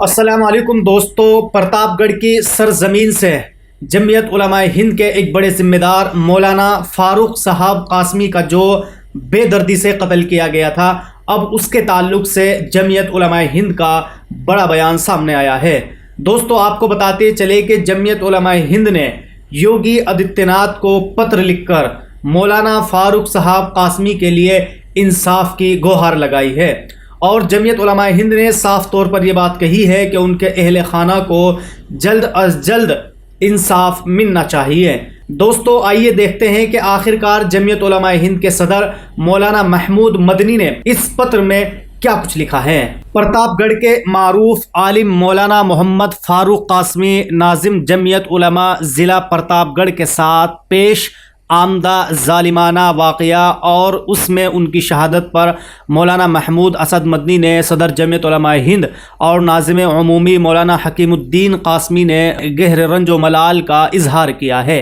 अस्सलाम वालेकुम दोस्तों, प्रतापगढ़ की सरजमीन से जमीयत उलमाए हिंद के एक बड़े ज़िम्मेदार मौलाना फ़ारूक साहब कासमी का जो बेदर्दी से कत्ल किया गया था, अब उसके ताल्लुक़ से जमीयत उलमाए हिंद का बड़ा बयान सामने आया है। दोस्तों, आपको बताते चले कि जमीयत उलमाए हिंद ने योगी आदित्यनाथ को पत्र लिखकर मौलाना फ़ारूक साहब कासमी के लिए इंसाफ की गुहार लगाई है और जमीयत उलमाए हिंद ने साफ तौर पर यह बात कही है कि उनके अहले खाना को जल्द अज जल्द इंसाफ मिलना चाहिए। दोस्तों, आइए देखते हैं कि आखिरकार जमीयत उलमाए हिंद के सदर मौलाना महमूद मदनी ने इस पत्र में क्या कुछ लिखा है। प्रतापगढ़ के मारूफ आलिम मौलाना मोहम्मद फ़ारूक कासमी नाजिम जमीयत उलमा ज़िला प्रतापगढ़ के साथ पेश आमदा ज़ालिमाना वाक़या और उसमें उनकी शहादत पर मौलाना महमूद असद मदनी ने सदर जमीयत उलमाए हिंद और नाज़िम उमूमी मौलाना हकीमुद्दीन कासमी ने गहरे रंज व मलाल का इजहार किया है।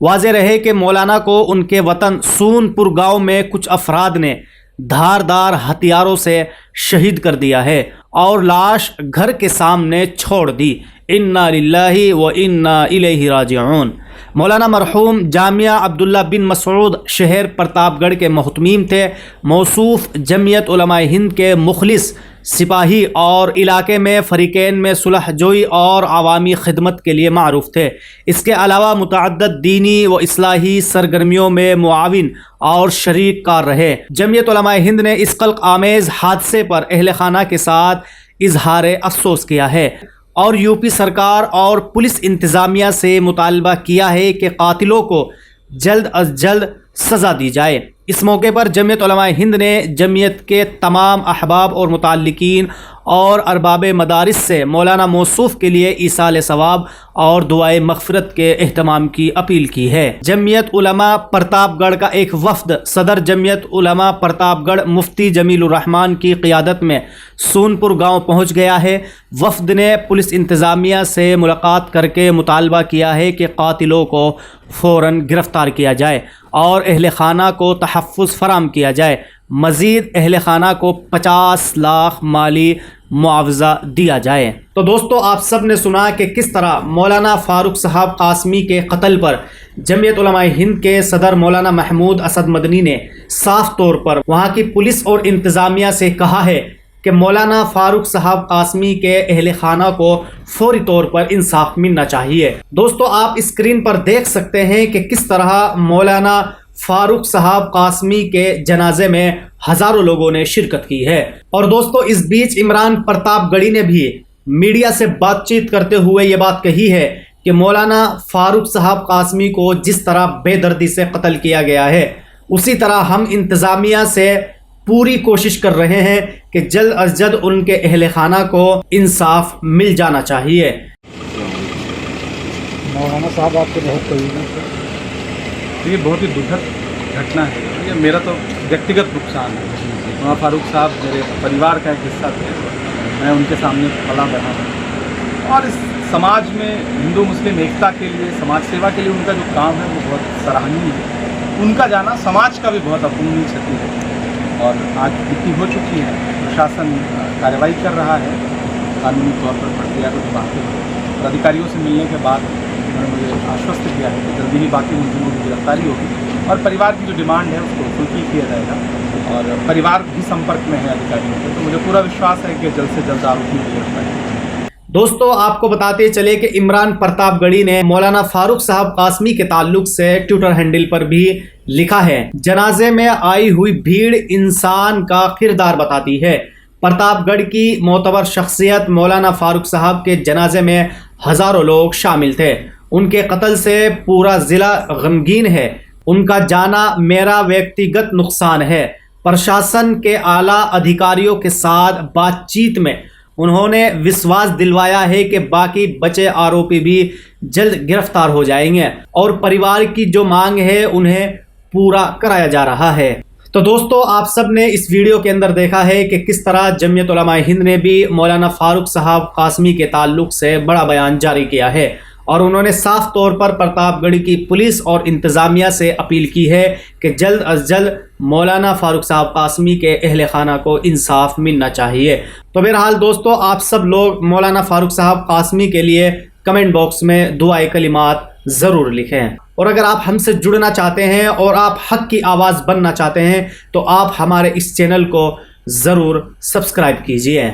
वाज़ेह रहे कि मौलाना को उनके वतन सूनपुर गाँव में कुछ अफराद ने धारदार हथियारों से शहीद कर दिया है और लाश घर के सामने छोड़ दी। इन्ना लिल्लाहि व इन्ना इलैहि राजिऊन। मौलाना मरहूम जामिया अब्दुल्ला बिन मसूद शहर प्रतापगढ़ के मोहतमीम थे। मौसूफ जमीयत उलमाए हिंद के मुखलिस सिपाही और इलाके में फ़रीक़ैन में सुलह जोई और आवामी खिदमत के लिए मारूफ थे। इसके अलावा मुतअद्दिद दीनी व इस्लाही सरगर्मियों में मुआविन और शरीक कार रहे। जमीयत उलमाए हिंद ने इस कल्क आमेज़ हादसे पर अहले खाना के साथ इजहार अफसोस किया है और यूपी सरकार और पुलिस इंतज़ामिया से मुतालबा किया है कि कातिलों को जल्द अज जल्द सज़ा दी जाए। इस मौके पर जमीयत उलमाए हिंद ने जमीयत के तमाम अहबाब और मुताल्लिकीन और अरबाब मदारिस से मौलाना मौसूफ के लिए ईसाल सवाब और दुआए मग़फ़िरत के एहतमाम की अपील की है। जमीयत उलमा प्रतापगढ़ का एक वफ़द सदर जमीयत उलमा प्रतापगढ़ मुफ्ती जमीलुर रहमान की क़ियादत में सूनपुर गाँव पहुँच गया है। वफ़द ने पुलिस इंतज़ामिया से मुलाकात करके मुतालबा किया है कि कातिलों को फ़ौरन गिरफ़्तार किया जाए और अहले खाना को तहफ़्फ़ुज़ फ़राहम किया जाए। मज़ीद अहले खाना को 50 लाख माली मुआवजा दिया जाए। तो दोस्तों, आप सब ने सुना कि किस तरह मौलाना फ़ारूक साहब कासमी के कत्ल पर जमीयत उलमाए हिंद के सदर मौलाना महमूद असद मदनी ने साफ तौर पर वहाँ की पुलिस और इंतज़ामिया से कहा है कि मौलाना फ़ारूक साहब कासमी के अहले खाना को फौरी तौर पर इंसाफ मिलना चाहिए। दोस्तों, आप स्क्रीन पर देख सकते हैं कि किस तरह मौलाना फ़ारूक साहब कासमी के जनाजे में हज़ारों लोगों ने शिरकत की है। और दोस्तों, इस बीच इमरान प्रतापगढ़ी ने भी मीडिया से बातचीत करते हुए ये बात कही है कि मौलाना फ़ारूक साहब कासमी को जिस तरह बेदर्दी से कत्ल किया गया है, उसी तरह हम इंतज़ामिया से पूरी कोशिश कर रहे हैं कि जल्द अज जल्द उनके अहले खाना को इंसाफ मिल जाना चाहिए। मौलाना साहब आपके बहुत करीब हैं। ये बहुत ही दुखद घटना है। ये मेरा तो व्यक्तिगत नुकसान है। मौलाना फ़ारूक साहब मेरे परिवार का एक हिस्सा थे। मैं उनके सामने पला बढ़ा हूँ और इस समाज में हिंदू मुस्लिम एकता के लिए, समाज सेवा के लिए उनका जो काम है वो बहुत सराहनीय है। उनका जाना समाज का भी बहुत अपूर्णीय क्षति है और आज गिनती हो चुकी है। प्रशासन कार्रवाई कर रहा है, कानूनी तौर पर प्रक्रिया को निभाते हुए। अधिकारियों से मिलने के बाद उन्होंने मुझे आश्वस्त किया है कि जल्दी ही बाकी मुलजिमों की गिरफ्तारी होगी और परिवार की जो डिमांड है उसको फुलफिल किया जाएगा और परिवार भी संपर्क में है अधिकारियों के, तो मुझे पूरा विश्वास है कि जल्द से जल्द आरोपियों की गिरफ्तारी होगी। दोस्तों, आपको बताते चले कि इमरान प्रतापगढ़ी ने मौलाना फ़ारूक साहब कासमी के ताल्लुक से ट्विटर हैंडल पर भी लिखा है, जनाजे में आई हुई भीड़ इंसान का किरदार बताती है। प्रतापगढ़ की मोतबर शख्सियत मौलाना फ़ारूक साहब के जनाजे में हज़ारों लोग शामिल थे। उनके कत्ल से पूरा ज़िला गमगीन है। उनका जाना मेरा व्यक्तिगत नुकसान है। प्रशासन के आला अधिकारियों के साथ बातचीत में उन्होंने विश्वास दिलवाया है कि बाकी बचे आरोपी भी जल्द गिरफ्तार हो जाएंगे और परिवार की जो मांग है उन्हें पूरा कराया जा रहा है। तो दोस्तों, आप सब ने इस वीडियो के अंदर देखा है कि किस तरह जमीयत उलमाए हिंद ने भी मौलाना फ़ारूक साहब कासमी के ताल्लुक से बड़ा बयान जारी किया है اور انہوں نے صاف طور پر پرتاپ گڑھ کی پولیس اور انتظامیہ سے اپیل کی ہے کہ جلد از جلد مولانا فاروق صاحب قاسمی کے اہل خانہ کو انصاف ملنا چاہیے۔ تو بہرحال دوستو، آپ سب لوگ مولانا فاروق صاحب قاسمی کے لیے کمنٹ باکس میں دعائے کلمات ضرور لکھیں، اور اگر آپ ہم سے جڑنا چاہتے ہیں اور آپ حق کی آواز بننا چاہتے ہیں تو آپ ہمارے اس چینل کو ضرور سبسکرائب کیجئے۔